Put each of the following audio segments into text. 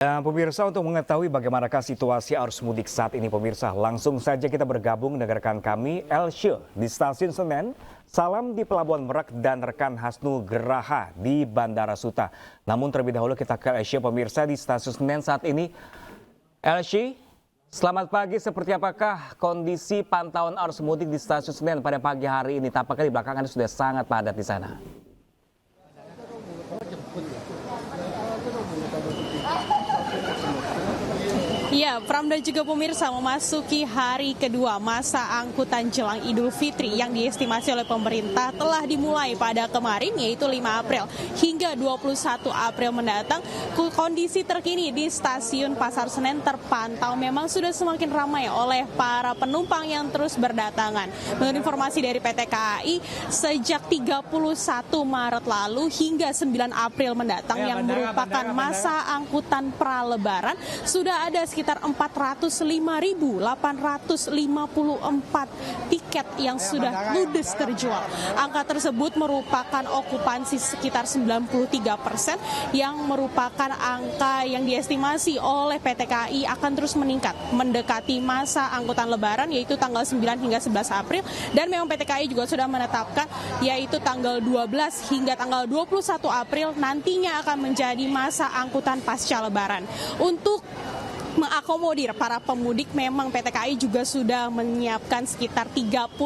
Dan pemirsa, untuk mengetahui bagaimanakah situasi arus mudik saat ini pemirsa, langsung saja kita bergabung dengan rekan kami Elsye di Stasiun Senen, Salam di Pelabuhan Merak dan rekan Hasnu Geraha di Bandara Suta. Namun terlebih dahulu kita ke Elsye pemirsa di Stasiun Senen saat ini. Elsye, selamat pagi, seperti apakah kondisi pantauan arus mudik di Stasiun Senen pada pagi hari ini? Tampaknya di belakang Anda sudah sangat padat di sana. Ya, Pram dan juga pemirsa, memasuki hari kedua masa angkutan jelang Idul Fitri yang diestimasi oleh pemerintah telah dimulai pada kemarin, yaitu 5 April hingga 21 April mendatang. Kondisi terkini di Stasiun Pasar Senen terpantau memang sudah semakin ramai oleh para penumpang yang terus berdatangan. Menurut informasi dari PT KAI, sejak 31 Maret lalu hingga 9 April mendatang yang merupakan masa angkutan pra-lebaran, sudah ada sekitar 405.854 tiket yang sudah ludes terjual. Angka tersebut merupakan okupansi sekitar 93%, yang merupakan angka yang diestimasi oleh PT KAI akan terus meningkat mendekati masa angkutan lebaran, yaitu tanggal 9 hingga 11 April. Dan memang PT KAI juga sudah menetapkan yaitu tanggal 12 hingga tanggal 21 April nantinya akan menjadi masa angkutan pasca lebaran. Untuk mengakomodir para pemudik, memang PT KAI juga sudah menyiapkan sekitar 37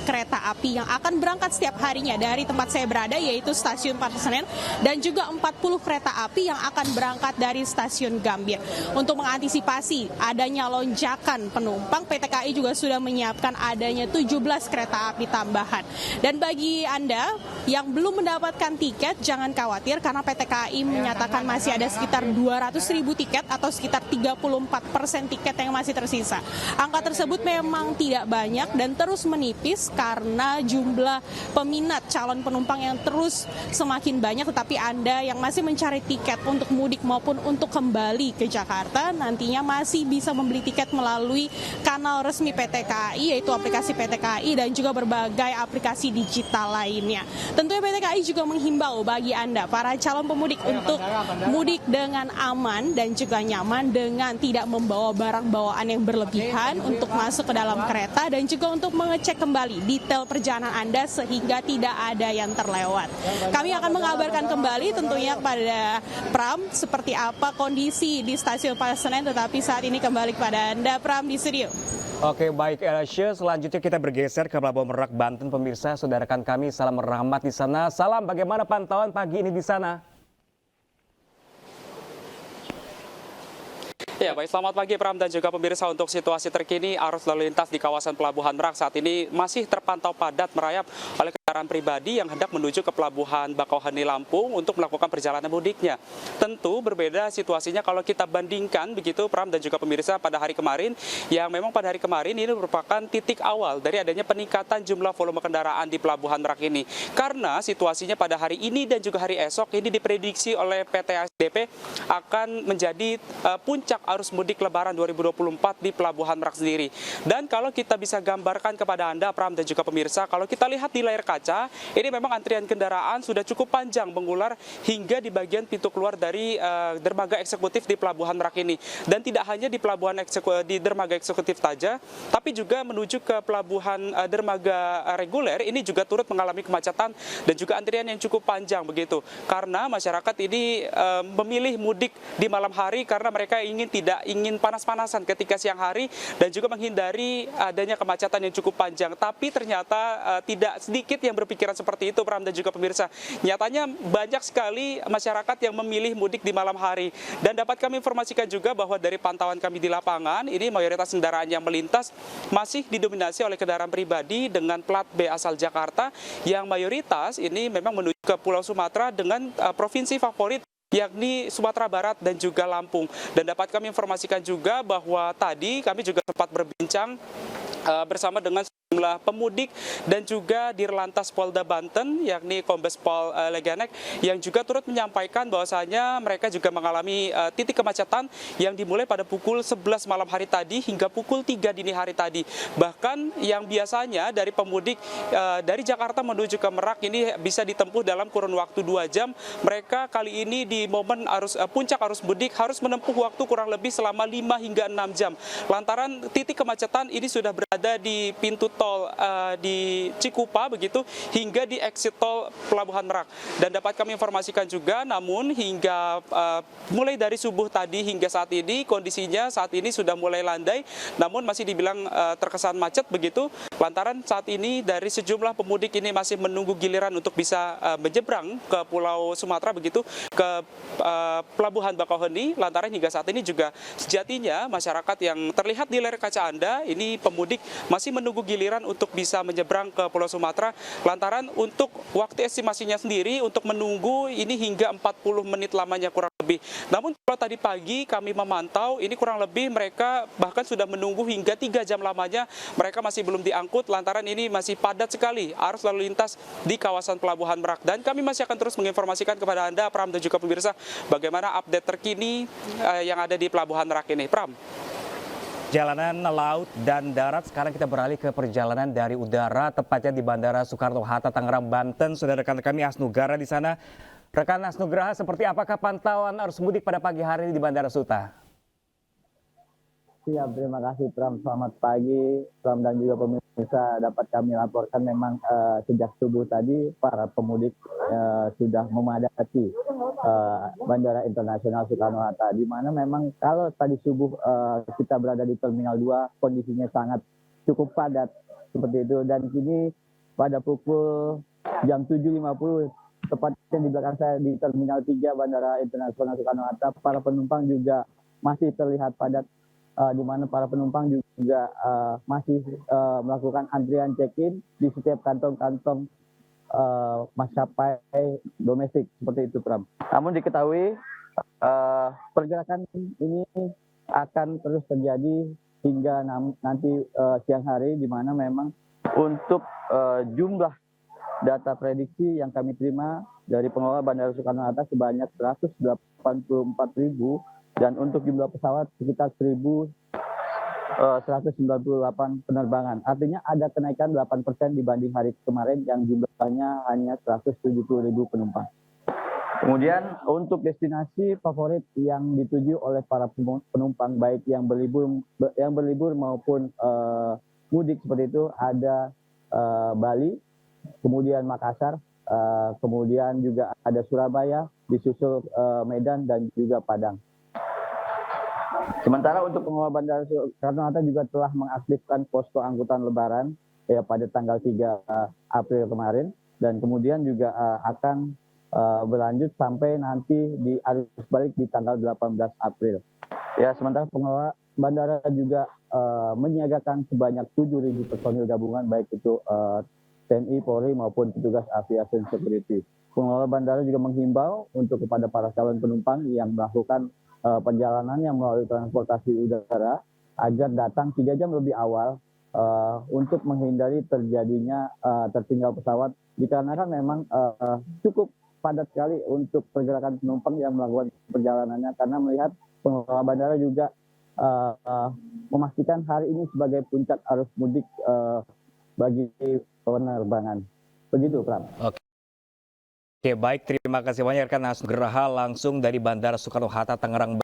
kereta api yang akan berangkat setiap harinya dari tempat saya berada, yaitu Stasiun Pasar Senen, dan juga 40 kereta api yang akan berangkat dari Stasiun Gambir. Untuk mengantisipasi adanya lonjakan penumpang, PT KAI juga sudah menyiapkan adanya 17 kereta api tambahan. Dan bagi Anda yang belum mendapatkan tiket, jangan khawatir karena PT KAI menyatakan masih ada sekitar 200.000 tiket atau sekitar 34% tiket yang masih tersisa. Angka tersebut memang tidak banyak dan terus menipis karena jumlah peminat calon penumpang yang terus semakin banyak. Tetapi Anda yang masih mencari tiket untuk mudik maupun untuk kembali ke Jakarta, nantinya masih bisa membeli tiket melalui kanal resmi PT KAI, yaitu aplikasi PT KAI dan juga berbagai aplikasi digital lainnya. Tentunya PT KAI juga menghimbau bagi Anda, para calon pemudik, untuk mudik dengan aman dan juga nyaman dengan tidak membawa barang bawaan yang berlebihan untuk masuk ke dalam kereta, dan juga untuk mengecek kembali detail perjalanan Anda sehingga tidak ada yang terlewat. Kami akan mengabarkan kembali tentunya kepada Pram seperti apa kondisi di Stasiun Pasar Senen, tetapi saat ini kembali kepada Anda, Pram, di studio. Oke, baik Elsye, selanjutnya kita bergeser ke Pelabuhan Merak, Banten pemirsa. Saudara rekan kami Salam Rahmat di sana. Salam, bagaimana pantauan pagi ini di sana? Ya, baik, selamat pagi Pram dan juga pemirsa. Untuk situasi terkini arus lalu lintas di kawasan Pelabuhan Merak saat ini masih terpantau padat merayap oleh kendaraan pribadi yang hendak menuju ke Pelabuhan Bakauheni Lampung untuk melakukan perjalanan mudiknya. Tentu berbeda situasinya kalau kita bandingkan begitu Pram dan juga pemirsa pada hari kemarin, yang memang pada hari kemarin ini merupakan titik awal dari adanya peningkatan jumlah volume kendaraan di Pelabuhan Merak ini. Karena situasinya pada hari ini dan juga hari esok ini diprediksi oleh PT ASDP akan menjadi puncak arus mudik Lebaran 2024 di Pelabuhan Merak sendiri. Dan kalau kita bisa gambarkan kepada Anda, Pram dan juga pemirsa, kalau kita lihat di layar kaca, ini memang antrian kendaraan sudah cukup panjang mengular hingga di bagian pintu keluar dari dermaga eksekutif di Pelabuhan Merak ini. Dan tidak hanya di dermaga eksekutif saja, tapi juga menuju ke pelabuhan dermaga reguler ini juga turut mengalami kemacetan dan juga antrian yang cukup panjang begitu. Karena masyarakat ini memilih mudik di malam hari karena mereka tidak ingin panas-panasan ketika siang hari dan juga menghindari adanya kemacetan yang cukup panjang. Tapi ternyata tidak sedikit yang berpikiran seperti itu, Pram dan juga pemirsa. Nyatanya banyak sekali masyarakat yang memilih mudik di malam hari. Dan dapat kami informasikan juga bahwa dari pantauan kami di lapangan, ini mayoritas kendaraan yang melintas masih didominasi oleh kendaraan pribadi dengan plat B asal Jakarta, yang mayoritas ini memang menuju ke Pulau Sumatera dengan provinsi favorit yakni Sumatera Barat dan juga Lampung. Dan dapat kami informasikan juga bahwa tadi kami juga sempat berbincang bersama dengan sejumlah pemudik dan juga Dirlantas Polda Banten yakni Kombes Pol Leganek yang juga turut menyampaikan bahwasanya mereka juga mengalami titik kemacetan yang dimulai pada pukul 11 malam hari tadi hingga pukul 3 dini hari tadi. Bahkan yang biasanya dari pemudik dari Jakarta menuju ke Merak ini bisa ditempuh dalam kurun waktu 2 jam. Mereka kali ini di momen puncak arus mudik harus menempuh waktu kurang lebih selama 5 hingga 6 jam. Lantaran titik kemacetan ini sudah berada di pintu tol di Cikupa begitu hingga di exit tol Pelabuhan Merak. Dan dapat kami informasikan juga namun hingga mulai dari subuh tadi hingga saat ini kondisinya saat ini sudah mulai landai namun masih dibilang terkesan macet begitu. Lantaran saat ini dari sejumlah pemudik ini masih menunggu giliran untuk bisa menyeberang ke Pulau Sumatera begitu ke Pelabuhan Bakauheni. Lantaran hingga saat ini juga sejatinya masyarakat yang terlihat di layar kaca Anda ini pemudik masih menunggu giliran untuk bisa menyeberang ke Pulau Sumatera. Lantaran untuk waktu estimasinya sendiri untuk menunggu ini hingga 40 menit lamanya kurang lebih. Namun kalau tadi pagi kami memantau ini kurang lebih mereka bahkan sudah menunggu hingga 3 jam lamanya mereka masih belum diangkut lantaran ini masih padat sekali arus lalu lintas di kawasan Pelabuhan Merak. Dan kami masih akan terus menginformasikan kepada Anda Pram dan juga pemirsa bagaimana update terkini yang ada di Pelabuhan Merak ini. Pram. Jalanan laut dan darat, sekarang kita beralih ke perjalanan dari udara, tepatnya di Bandara Soekarno-Hatta, Tangerang, Banten. Sudah rekan kami Asnugara di sana. Rekan Asnugraha, seperti apakah pantauan arus mudik pada pagi hari ini di Bandara Suta? Siap, terima kasih Pram. Selamat pagi, Pram dan juga pemirsa. Dapat kami laporkan memang sejak subuh tadi para pemudik sudah memadati Bandara Internasional Soekarno-Hatta, di mana memang kalau tadi subuh kita berada di Terminal 2 kondisinya sangat cukup padat seperti itu. Dan kini pada pukul jam 7.50 tepatnya di belakang saya di Terminal 3 Bandara Internasional Soekarno-Hatta, para penumpang juga masih terlihat padat. Di mana para penumpang juga masih melakukan antrian check-in di setiap kantong-kantong maskapai domestik seperti itu, Pram. Namun diketahui pergerakan ini akan terus terjadi hingga nanti siang hari, di mana memang untuk jumlah data prediksi yang kami terima dari pengelola Bandara Soekarno-Hatta sebanyak 184.000 dan untuk jumlah pesawat sekitar 1.198 penerbangan. Artinya ada kenaikan 8% dibanding hari kemarin yang jumlahnya hanya 170.000 penumpang. Kemudian untuk destinasi favorit yang dituju oleh para penumpang baik yang berlibur maupun mudik seperti itu ada Bali, kemudian Makassar, kemudian juga ada Surabaya, disusul Medan dan juga Padang. Sementara untuk pengelola Bandara Soekarno-Hatta juga telah mengaktifkan posko angkutan lebaran pada tanggal 3 April kemarin dan kemudian juga akan berlanjut sampai nanti di arus balik di tanggal 18 April. Ya, sementara pengelola bandara juga menyiagakan sebanyak 7.000 personil gabungan baik itu TNI, Polri maupun petugas aviation security. Pengelola bandara juga menghimbau untuk kepada para calon penumpang yang melakukan perjalanannya melalui transportasi udara agar datang 3 jam lebih awal untuk menghindari terjadinya tertinggal pesawat dikarenakan memang cukup padat sekali untuk pergerakan penumpang yang melakukan perjalanannya karena melihat pengelola bandara juga memastikan hari ini sebagai puncak arus mudik bagi penerbangan. Begitu, Pram. Oke, baik. Terima kasih banyak rekan Asnugraha langsung dari Bandara Soekarno-Hatta, Tangerang.